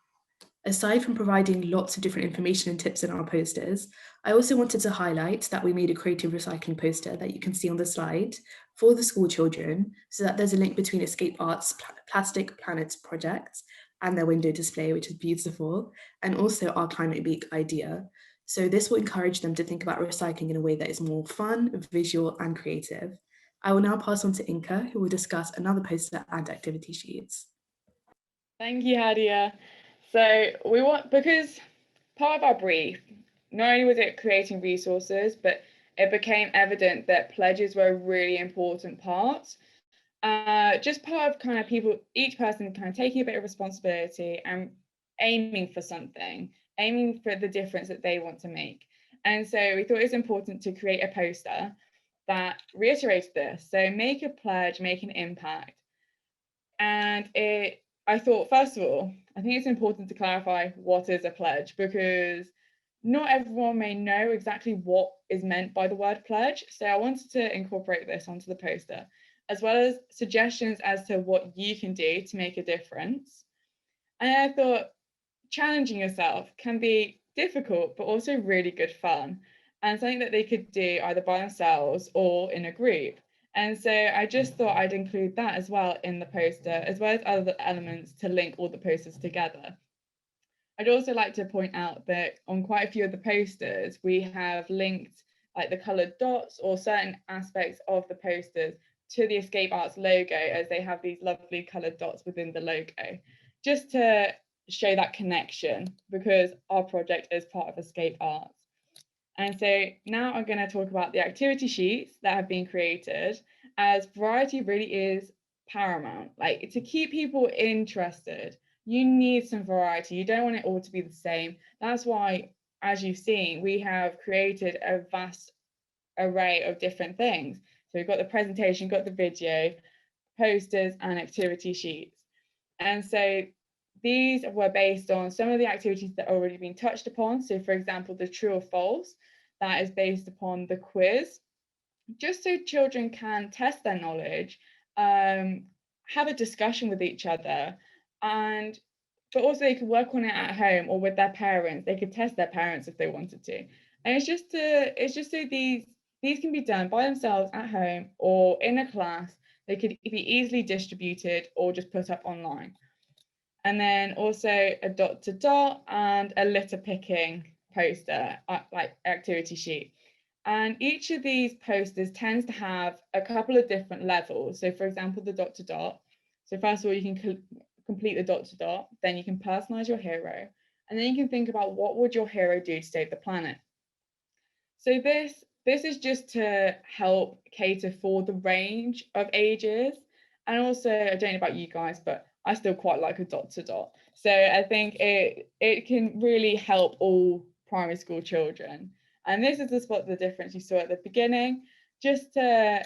Aside from providing lots of different information and tips in our posters, I also wanted to highlight that we made a creative recycling poster that you can see on the slide for the school children, so that there's a link between Escape Arts' Plastic Planets project and their window display, which is beautiful, and also our Climate Week idea. So this will encourage them to think about recycling in a way that is more fun, visual, and creative. I will now pass on to Inka, who will discuss another poster and activity sheets. Thank you, Hadia. So because part of our brief, not only was it creating resources, but it became evident that pledges were a really important part. Just part of kind of each person kind of taking a bit of responsibility and aiming for something, aiming for the difference that they want to make. And so we thought it was important to create a poster that reiterates this. So make a pledge, make an impact. And I thought, first of all, I think it's important to clarify what is a pledge, because not everyone may know exactly what is meant by the word pledge. So I wanted to incorporate this onto the poster, as well as suggestions as to what you can do to make a difference. And I thought challenging yourself can be difficult, but also really good fun, and something that they could do either by themselves or in a group. And so I just thought I'd include that as well in the poster, as well as other elements to link all the posters together. I'd also like to point out that on quite a few of the posters, we have linked like the coloured dots or certain aspects of the posters to the Escape Arts logo, as they have these lovely coloured dots within the logo, just to show that connection, because our project is part of Escape Arts. And so now I'm going to talk about the activity sheets that have been created, as variety really is paramount. Like, to keep people interested, you need some variety. You don't want it all to be the same. That's why, as you've seen, we have created a vast array of different things. So we've got the presentation, got the video, posters, and activity sheets. And so these were based on some of the activities that have already been touched upon. So for example, the true or false, that is based upon the quiz, just so children can test their knowledge, have a discussion with each other, but also they could work on it at home or with their parents. They could test their parents if they wanted to. And it's just so these can be done by themselves at home or in a class. They could be easily distributed or just put up online. And then also a dot to dot and a litter picking poster, like activity sheet. And each of these posters tends to have a couple of different levels. So for example, the dot to dot. So first of all, you can complete the dot to dot, then you can personalize your hero, and then you can think about what would your hero do to save the planet. So this is just to help cater for the range of ages. And also, I don't know about you guys, but I still quite like a dot to dot. So I think it can really help all primary school children. And this is the difference you saw at the beginning, just to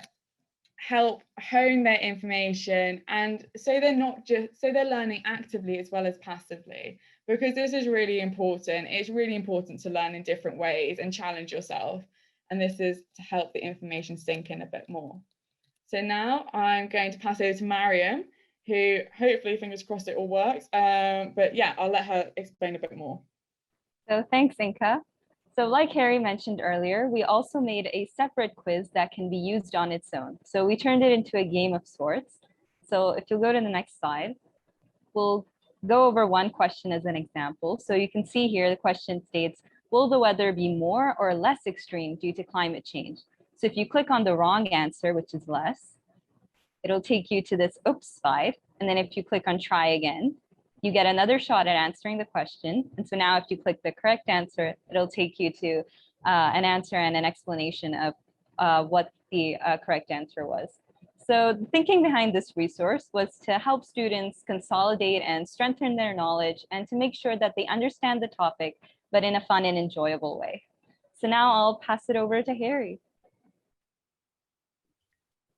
help hone their information, and so they're learning actively as well as passively, because this is really important. It's really important to learn in different ways and challenge yourself. And this is to help the information sink in a bit more. So now I'm going to pass over to Mariam, who hopefully, fingers crossed, it all works. But yeah, I'll let her explain a bit more. So thanks, Inka. So like Harry mentioned earlier, we also made a separate quiz that can be used on its own. So we turned it into a game of sorts. So if you'll go to the next slide, we'll go over one question as an example. So you can see here, the question states, will the weather be more or less extreme due to climate change? So if you click on the wrong answer, which is less, it'll take you to this oops slide. And then if you click on try again, you get another shot at answering the question. And so now if you click the correct answer, it'll take you to an answer and an explanation of what the correct answer was. So the thinking behind this resource was to help students consolidate and strengthen their knowledge and to make sure that they understand the topic, but in a fun and enjoyable way. So now I'll pass it over to Harry.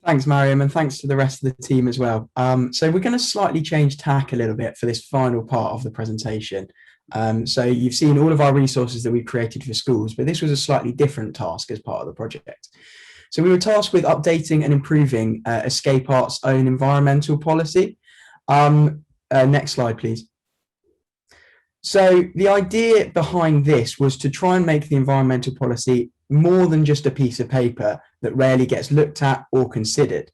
Thanks, Mariam, and thanks to the rest of the team as well. So we're going to slightly change tack a little bit for this final part of the presentation. So you've seen all of our resources that we've created for schools, but this was a slightly different task as part of the project. So we were tasked with updating and improving Escape Art's own environmental policy. Next slide, please. So the idea behind this was to try and make the environmental policy more than just a piece of paper that rarely gets looked at or considered.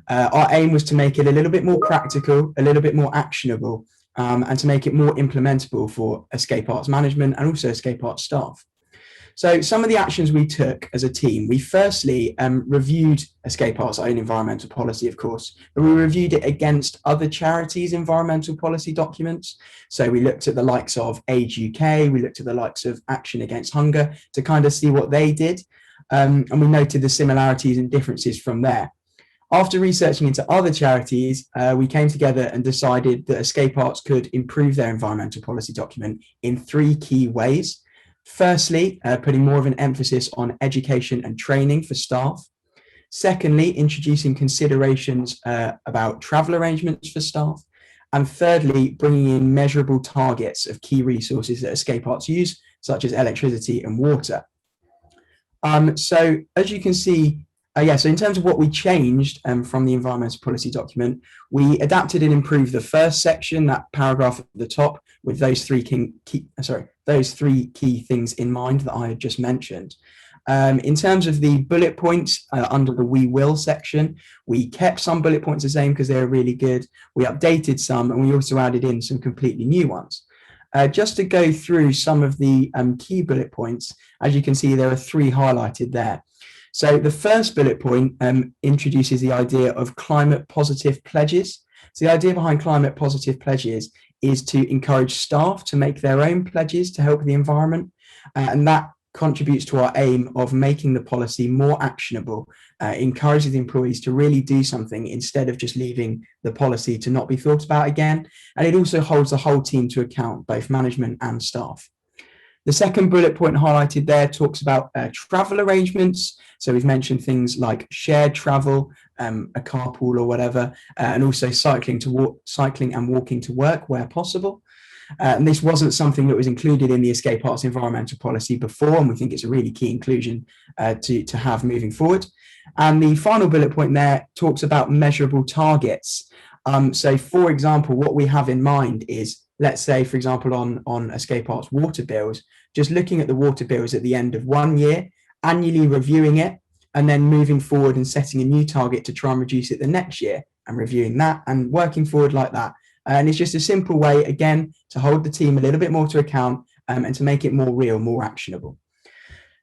Our aim was to make it a little bit more practical, a little bit more actionable, and to make it more implementable for Escape Arts management and also Escape Arts staff. So some of the actions we took as a team, we firstly reviewed Escape Arts' own environmental policy, of course, but we reviewed it against other charities' environmental policy documents. So we looked at the likes of Age UK, we looked at the likes of Action Against Hunger to kind of see what they did. And we noted the similarities and differences from there. After researching into other charities, we came together and decided that Escape Arts could improve their environmental policy document in 3 key ways. Firstly, putting more of an emphasis on education and training for staff. Secondly, introducing considerations about travel arrangements for staff. And thirdly, bringing in measurable targets of key resources that Escape Arts use, such as electricity and water. So as you can see, so in terms of what we changed from the environmental policy document, we adapted and improved the first section, that paragraph at the top, with those three key things in mind that I had just mentioned. In terms of the bullet points under the we will section, we kept some bullet points the same because they were really good. We updated some and we also added in some completely new ones. Just to go through some of the key bullet points, as you can see, there are 3 highlighted there. So the first bullet point introduces the idea of climate positive pledges. So the idea behind climate positive pledges is to encourage staff to make their own pledges to help the environment. And that contributes to our aim of making the policy more actionable, encouraging the employees to really do something instead of just leaving the policy to not be thought about again. And it also holds the whole team to account, both management and staff. The second bullet point highlighted there talks about travel arrangements. So we've mentioned things like shared travel, a carpool or whatever, and also cycling and walking to work where possible. And this wasn't something that was included in the Escape Arts environmental policy before, and we think it's a really key inclusion to have moving forward. And the final bullet point there talks about measurable targets. So for example, what we have in mind is, let's say, for example, on Escape Arts water bills, just looking at the water bills at the end of 1 year, annually reviewing it, and then moving forward and setting a new target to try and reduce it the next year, and reviewing that and working forward like that. And it's just a simple way, again, to hold the team a little bit more to account and to make it more real, more actionable.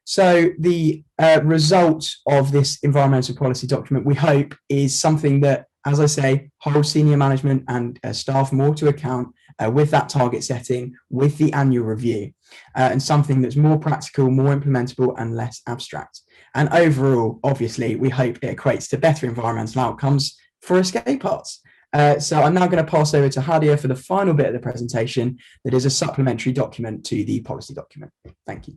So the result of this environmental policy document, we hope, is something that, as I say, holds senior management and staff more to account with that target setting, with the annual review, and something that's more practical, more implementable, and less abstract. And overall, obviously, we hope it equates to better environmental outcomes for Escape Arts. So I'm now going to pass over to Hadia for the final bit of the presentation that is a supplementary document to the policy document. Thank you.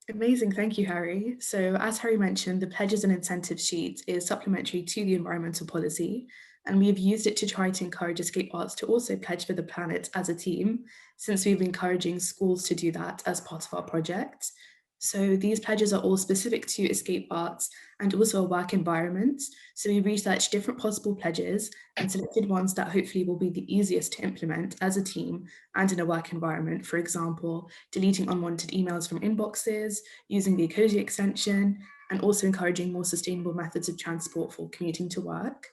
Amazing, thank you, Harry. So as Harry mentioned, the pledges and incentives sheet is supplementary to the environmental policy, and we have used it to try to encourage Escape Arts to also pledge for the planet as a team, since we've been encouraging schools to do that as part of our project. So these pledges are all specific to Escape Arts and also a work environment. So we researched different possible pledges and selected ones that hopefully will be the easiest to implement as a team and in a work environment. For example, deleting unwanted emails from inboxes, using the Cozy extension, and also encouraging more sustainable methods of transport for commuting to work.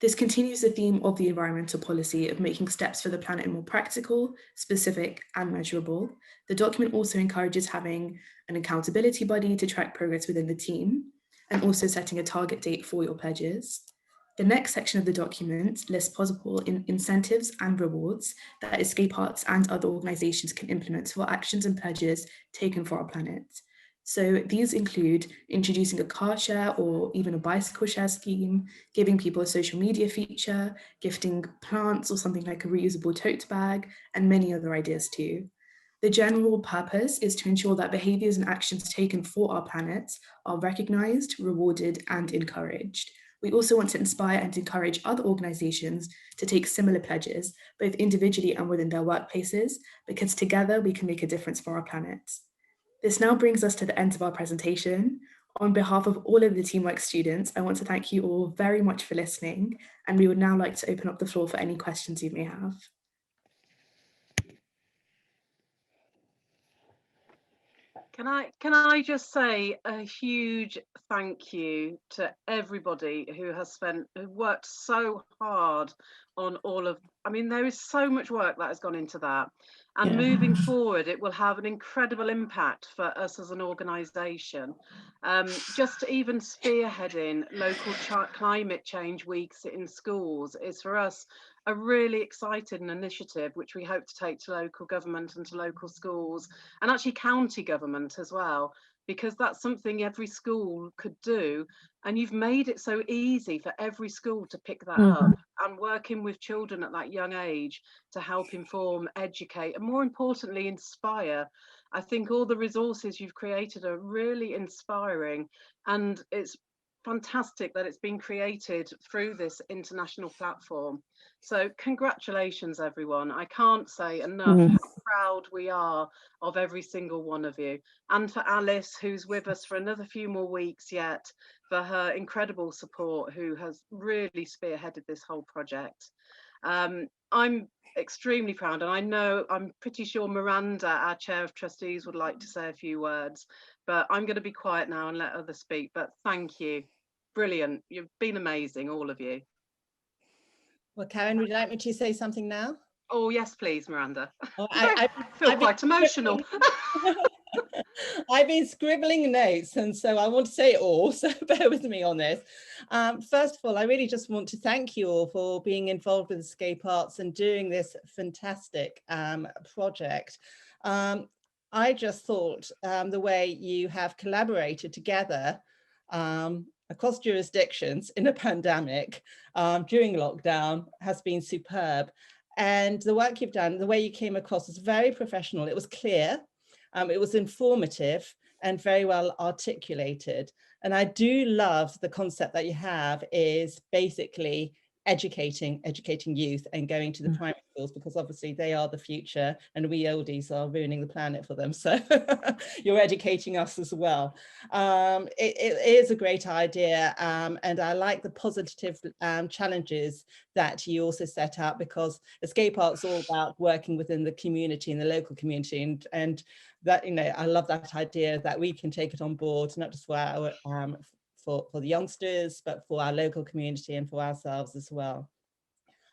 This continues the theme of the environmental policy of making steps for the planet more practical, specific, and measurable. The document also encourages having an accountability body to track progress within the team, and also setting a target date for your pledges. The next section of the document lists possible incentives and rewards that escape arts and other organisations can implement for actions and pledges taken for our planet. So these include introducing a car share or even a bicycle share scheme, giving people a social media feature, gifting plants or something like a reusable tote bag, and many other ideas too. The general purpose is to ensure that behaviours and actions taken for our planet are recognised, rewarded, and encouraged. We also want to inspire and encourage other organisations to take similar pledges, both individually and within their workplaces, because together we can make a difference for our planet. This now brings us to the end of our presentation. On behalf of all of the Teamwork students, I want to thank you all very much for listening, and we would now like to open up the floor for any questions you may have. Can I just say a huge thank you to everybody who worked so hard on all of, I mean, there is so much work that has gone into that. And moving forward, it will have an incredible impact for us as an organisation. Just even spearheading local climate change weeks in schools is for us a really exciting initiative, which we hope to take to local government and to local schools and actually county government as well, because that's something every school could do. And you've made it so easy for every school to pick that up, and working with children at that young age to help inform, educate, and more importantly, inspire. I think all the resources you've created are really inspiring, and it's fantastic that it's been created through this international platform. So congratulations, everyone. I can't say enough how proud we are of every single one of you. And for Alice, who's with us for another few more weeks yet, for her incredible support, who has really spearheaded this whole project. I'm extremely proud, and I'm pretty sure Miranda, our Chair of Trustees, would like to say a few words, but I'm going to be quiet now and let others speak. But thank you. Brilliant. You've been amazing, all of you. Well, Karen, would you like me to say something now? Oh, yes, please, Miranda. Oh, I feel quite emotional. I've been scribbling notes, and so I want to say it all, so bear with me on this. First of all, I really just want to thank you all for being involved with Escape Arts and doing this fantastic project. I just thought the way you have collaborated together across jurisdictions in a pandemic during lockdown has been superb. And the work you've done, the way you came across was very professional. It was clear, it was informative and very well articulated. And I do love the concept that you have is basically educating youth and going to the primary schools, because obviously they are the future and we oldies are ruining the planet for them. So you're educating us as well. It is a great idea, and I like the positive challenges that you also set out, because Escape Arts is all about working within the community and the local community, and that, you know, I love that idea that we can take it on board, not just for our for the youngsters, but for our local community and for ourselves as well.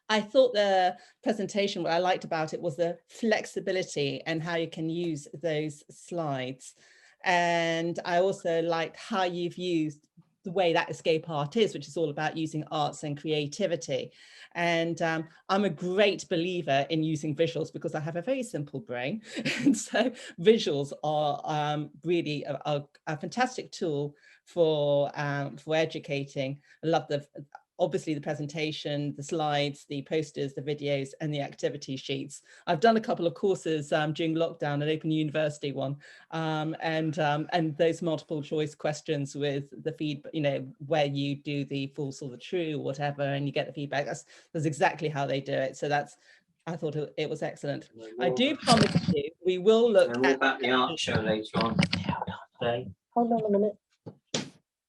I thought the presentation, what I liked about it was the flexibility and how you can use those slides. And I also liked how you've used the way that Escape Art is, which is all about using arts and creativity. And I'm a great believer in using visuals because I have a very simple brain. And so visuals are really a fantastic tool for educating. I love obviously the presentation, the slides, the posters, the videos, and the activity sheets. I've done a couple of courses during lockdown at Open University one, and those multiple choice questions with the feedback, you know, where you do the false or the true or whatever, and you get the feedback. That's exactly how they do it. So I thought it was excellent. I do promise you, we will look at the art show later on. Hold on a minute.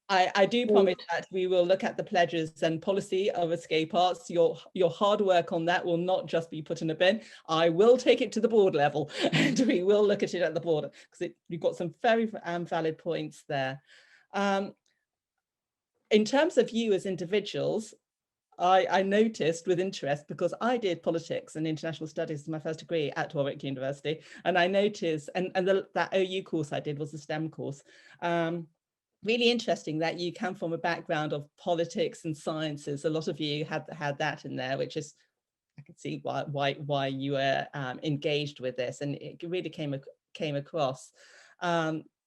I do promise that we will look at the pledges and policy of Escape Arts. Your hard work on that will not just be put in a bin. I will take it to the board level and we will look at it at the board, because you've got some very valid points there. In terms of you as individuals, I noticed with interest, because I did politics and international studies as my first degree at Warwick University, and I noticed, and that OU course I did was the STEM course. really interesting that you come from a background of politics and sciences. A lot of you had that in there, which is, I can see why you were engaged with this, and it really came across.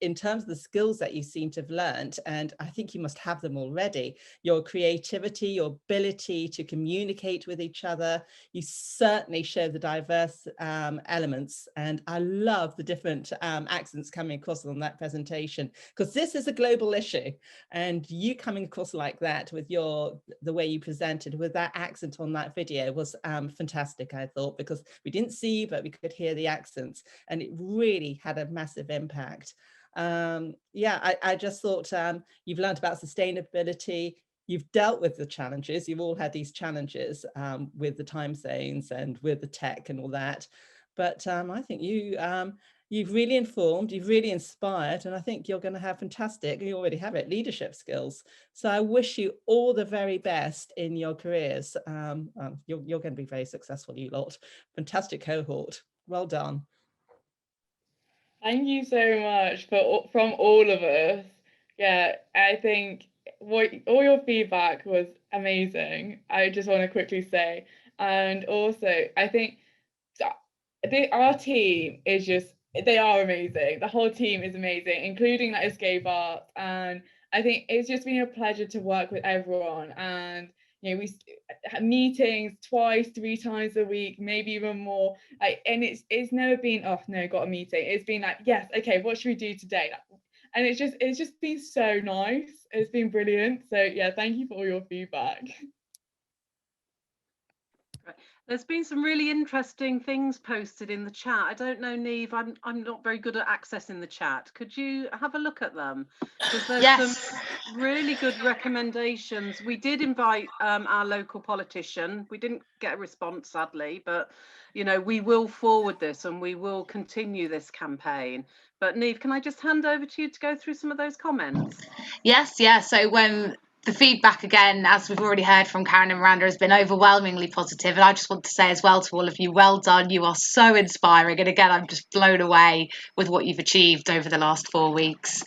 In terms of the skills that you seem to have learned, and I think you must have them already, your creativity, your ability to communicate with each other, you certainly show the diverse elements, and I love the different accents coming across on that presentation, because this is a global issue, and you coming across like that with the way you presented with that accent on that video was fantastic, I thought, because we didn't see, but we could hear the accents, and it really had a massive impact. I just thought you've learned about sustainability, you've dealt with the challenges, you've all had these challenges with the time zones and with the tech and all that, but I think you've really informed, you've really inspired, and I think you're going to have fantastic, you already have it, leadership skills. So I wish you all the very best in your careers. You're going to be very successful, you lot. Fantastic cohort, well done. Thank you so much from all of us. Yeah, I think all your feedback was amazing. I just want to quickly say, and also I think our team is they are amazing. The whole team is amazing, including that escape art, and I think it's just been a pleasure to work with everyone. And we have meetings 2-3 times a week, maybe even more. And it's never been, oh no, got a meeting. It's been like, yes, okay, what should we do today? And it's just been so nice. It's been brilliant. So yeah, thank you for all your feedback. There's been some really interesting things posted in the chat. I don't know, Neve, I'm not very good at accessing the chat. Could you have a look at them? Because there's some really good recommendations. We did invite our local politician. We didn't get a response, sadly, but we will forward this and we will continue this campaign. But Neve, can I just hand over to you to go through some of those comments? Yes, yeah. So when the feedback, again, as we've already heard from Karen and Miranda, has been overwhelmingly positive. And I just want to say as well to all of you, well done. You are so inspiring. And again, I'm just blown away with what you've achieved over the last 4 weeks.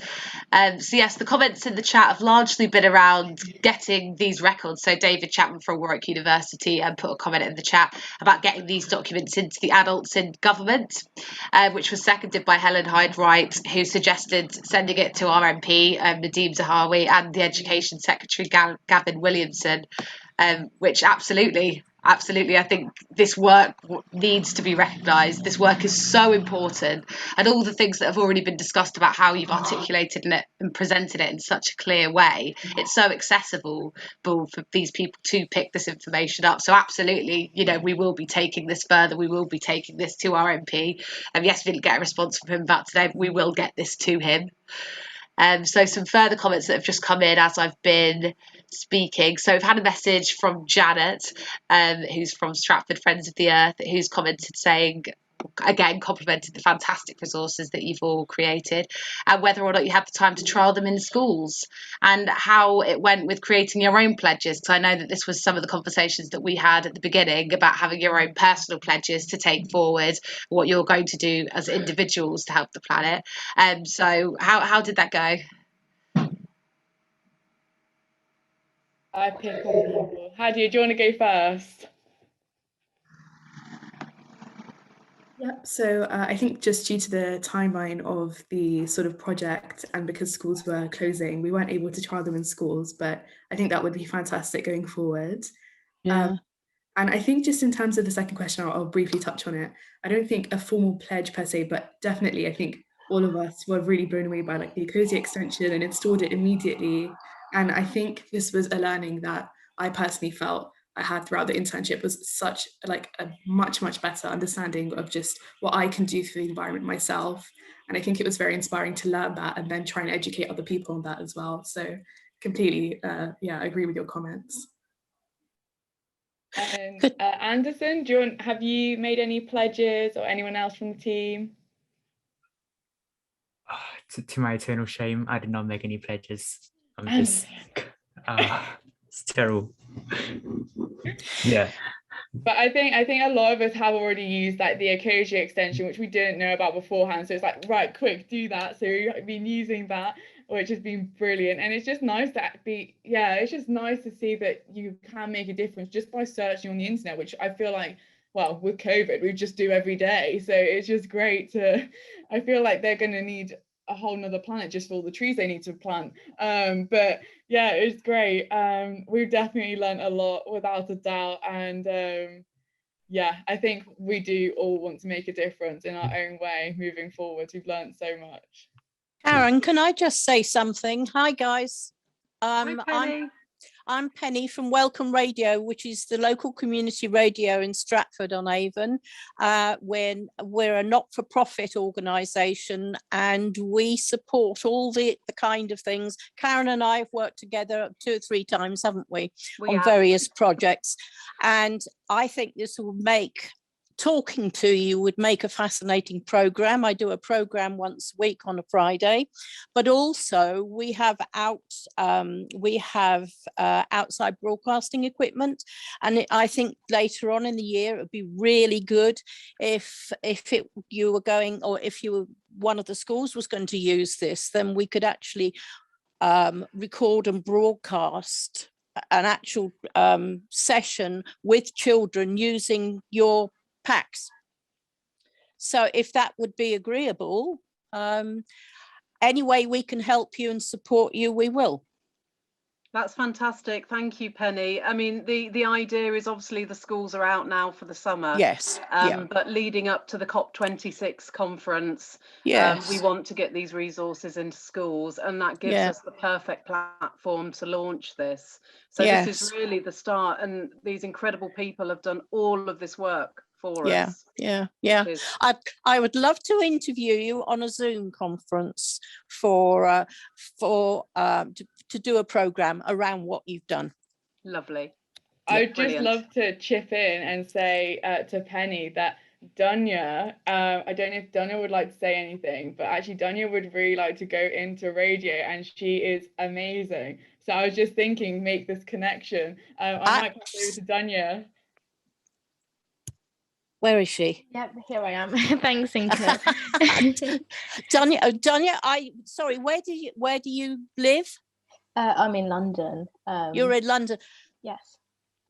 So yes, the comments in the chat have largely been around getting these records. So David Chapman from Warwick University put a comment in the chat about getting these documents into the adults in government, which was seconded by Helen Hyde-Wright, who suggested sending it to our MP, Nadeem Zahawi, and the Education Secretary, Gavin Williamson, which absolutely, I think this work needs to be recognised. This work is so important, and all the things that have already been discussed about how you've articulated it and presented it in such a clear way. It's so accessible for these people to pick this information up. So absolutely, we will be taking this further. We will be taking this to our MP. Yes, we didn't get a response from him about today, but we will get this to him. So some further comments that have just come in as I've been speaking. So we've had a message from Janet, who's from Stratford Friends of the Earth, who's commented saying, again, complimented the fantastic resources that you've all created, and whether or not you had the time to trial them in schools, and how it went with creating your own pledges. Because I know that this was some of the conversations that we had at the beginning about having your own personal pledges to take forward what you're going to do as individuals to help the planet. So how did that go? I pick on people. Hadia, do you want to go first? Yep, so I think just due to the timeline of the sort of project and because schools were closing, we weren't able to trial them in schools, but I think that would be fantastic going forward. Yeah. And I think just in terms of the second question, I'll briefly touch on it. I don't think a formal pledge per se, but definitely I think all of us were really blown away by the Ecosia extension and installed it immediately. And I think this was a learning that I personally felt I had throughout the internship, was such a much better understanding of just what I can do for the environment myself. And I think it was very inspiring to learn that and then try and educate other people on that as well. So completely, I agree with your comments. And Anderson, have you made any pledges, or anyone else from the team? To my eternal shame, I did not make any pledges. It's terrible. Yeah. But I think a lot of us have already used the Ecosia extension, which we didn't know about beforehand. So it's right, quick, do that. So we've been using that. which has been brilliant. And it's just nice it's just nice to see that you can make a difference just by searching on the internet, which I feel like, well, with COVID, we just do every day. So it's just great I feel like they're going to need a whole nother planet just for all the trees they need to plant. But yeah, it's great. We've definitely learned a lot, without a doubt. And yeah, I think we do all want to make a difference in our own way moving forward. We've learned so much. Karen, can I just say something? Hi, guys. Hi, Penny. I'm Penny from Welcome Radio, which is the local community radio in Stratford-on-Avon. We're a not-for-profit organisation, and we support all the kind of things. Karen and I have worked together 2 or 3 times, haven't we on various projects. And I think this will make talking to you would make a fascinating program. I do a program once a week on a Friday, but also we have outside broadcasting equipment, and I think later on in the year it would be really good if you were going, or if one of the schools was going to use this, then we could actually record and broadcast an actual session with children using your packs. So if that would be agreeable, any way we can help you and support you, we will. That's fantastic. Thank you, Penny. I mean, the idea is obviously the schools are out now for the summer. Yes. But leading up to the COP26 conference, yes, we want to get these resources into schools, and that gives us the perfect platform to launch this. So this is really the start, and these incredible people have done all of this work for us. I would love to interview you on a Zoom conference to do a program around what you've done. Lovely. I'd just love to chip in and say to Penny that Dunya, I don't know if Dunya would like to say anything, but actually Dunya would really like to go into radio, and she is amazing. So I was just thinking, make this connection. I might pass over to Dunya. Where is she? Yep, here I am. Thanks, Inka. Dunya, sorry, where do you live? I'm in London. You're in London? Yes.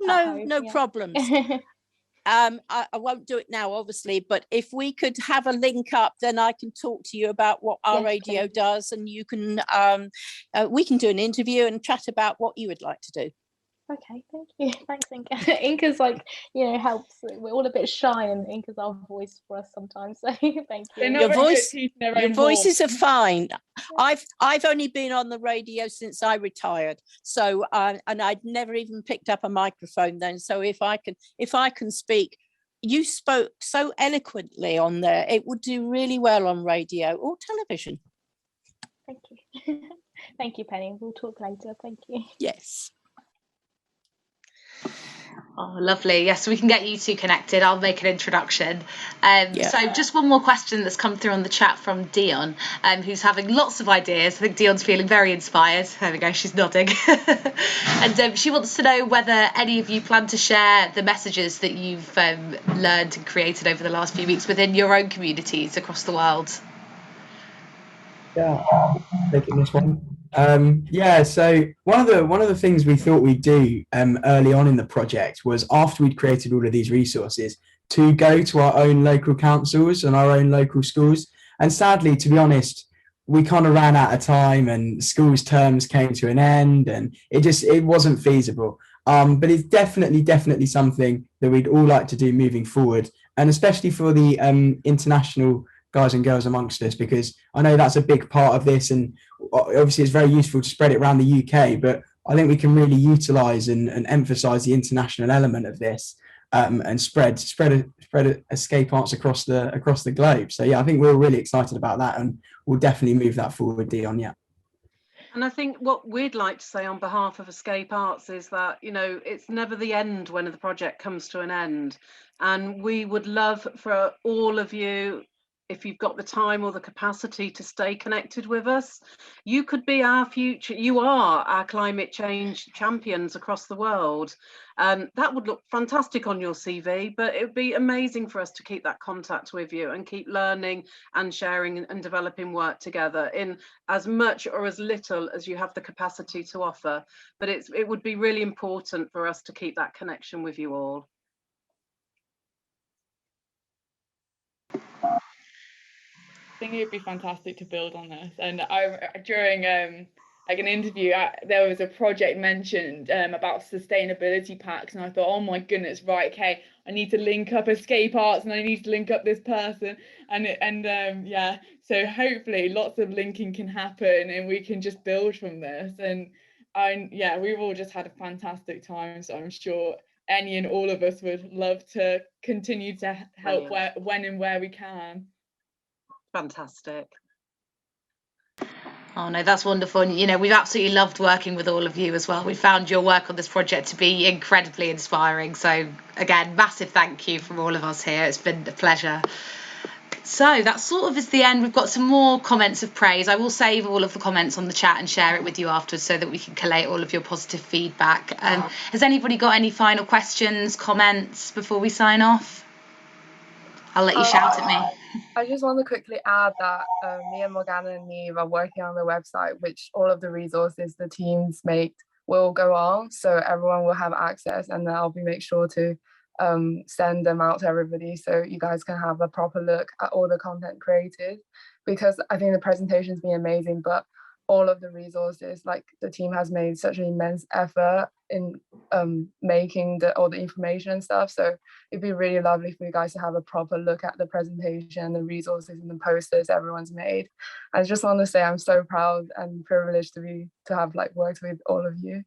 No problems. I won't do it now, obviously, but if we could have a link up, then I can talk to you about what our radio does, and you can we can do an interview and chat about what you would like to do. Okay, thank you. Thanks, Inka. Inka's helps. We're all a bit shy, and Inka's our voice for us sometimes. So thank you. Your voices are fine. I've only been on the radio since I retired, so and I'd never even picked up a microphone then. So if I can speak, you spoke so eloquently on there. It would do really well on radio or television. Thank you. Thank you, Penny. We'll talk later. Thank you. Yes. Oh, lovely. Yes, we can get you two connected. I'll make an introduction. So just one more question that's come through on the chat from Dion, who's having lots of ideas. I think Dion's feeling very inspired. There we go, she's nodding. And she wants to know whether any of you plan to share the messages that you've learned and created over the last few weeks within your own communities across the world. Yeah, taking this one. So one of the things we thought we'd do early on in the project was, after we'd created all of these resources, to go to our own local councils and our own local schools. And sadly, to be honest, we kind of ran out of time, and schools' terms came to an end, and it wasn't feasible. But it's definitely something that we'd all like to do moving forward, and especially for the international guys and girls amongst us, because I know that's a big part of this, and obviously it's very useful to spread it around the UK, but I think we can really utilise and emphasise the international element of this, and spread escape arts across the globe. So yeah, I think we're really excited about that, and we'll definitely move that forward, Dion. Yeah. And I think what we'd like to say on behalf of Escape Arts is that, it's never the end when the project comes to an end. And we would love for all of you, if you've got the time or the capacity to stay connected with us, you could be our future. You are our climate change champions across the world. That would look fantastic on your CV, but it would be amazing for us to keep that contact with you and keep learning and sharing and developing work together in as much or as little as you have the capacity to offer. But it would be really important for us to keep that connection with you all. I think it would be fantastic to build on this. And during like an interview, there was a project mentioned about sustainability packs, and I thought, oh my goodness, right, okay, I need to link up escape arts, and I need to link up this person, and yeah. So hopefully, lots of linking can happen, and we can just build from this. And yeah, we've all just had a fantastic time. So I'm sure any and all of us would love to continue to help when and where we can. Fantastic. Oh no, that's wonderful. And, you know, we've absolutely loved working with all of you as well. We found your work on this project to be incredibly inspiring. So again, massive thank you from all of us here. It's been a pleasure. So that sort of is the end. We've got some more comments of praise. I will save all of the comments on the chat and share it with you afterwards so that we can collate all of your positive feedback. Has anybody got any final questions, comments before we sign off? I'll let you shout at me. I just want to quickly add that me and Morgana and Neve are working on the website, which all of the resources the teams make will go on, so everyone will have access, and then I'll make sure to send them out to everybody so you guys can have a proper look at all the content created, because I think the presentation's been amazing, but all of the resources, like the team has made such an immense effort in making all the information and stuff. So it'd be really lovely for you guys to have a proper look at the presentation, the resources and the posters everyone's made. I just want to say I'm so proud and privileged to have like worked with all of you.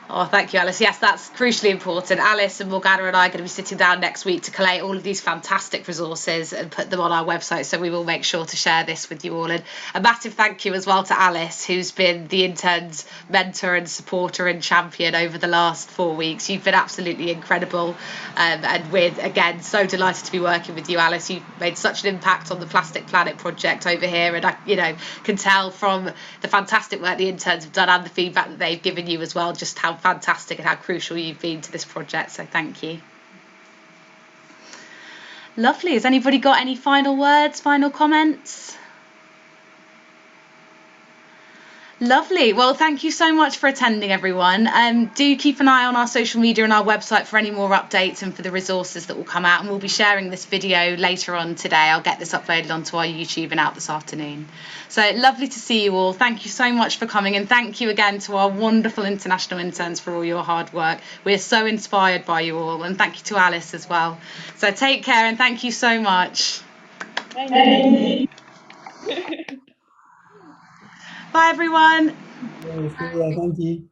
Oh, thank you, Alice. Yes, that's crucially important. Alice and Morgana and I are going to be sitting down next week to collate all of these fantastic resources and put them on our website. So we will make sure to share this with you all. And a massive thank you as well to Alice, who's been the interns' mentor and supporter and champion over the last 4 weeks. You've been absolutely incredible. And we're, again, so delighted to be working with you, Alice. You've made such an impact on the Plastic Planet project over here. And I, you know, can tell from the fantastic work the interns have done and the feedback that they've given you as well, just how fantastic and how crucial you've been to this project. So thank you. Lovely. Has anybody got any final words, final comments? Lovely. Well, thank you so much for attending, everyone. Do keep an eye on our social media and our website for any more updates and for the resources that will come out. And we'll be sharing this video later on today. I'll get this uploaded onto our YouTube and out this afternoon. So lovely to see you all. Thank you so much for coming. And thank you again to our wonderful international interns for all your hard work. We're so inspired by you all. And thank you to Alice as well. So take care and thank you so much. Thank you. Bye, everyone. Yeah, thank you.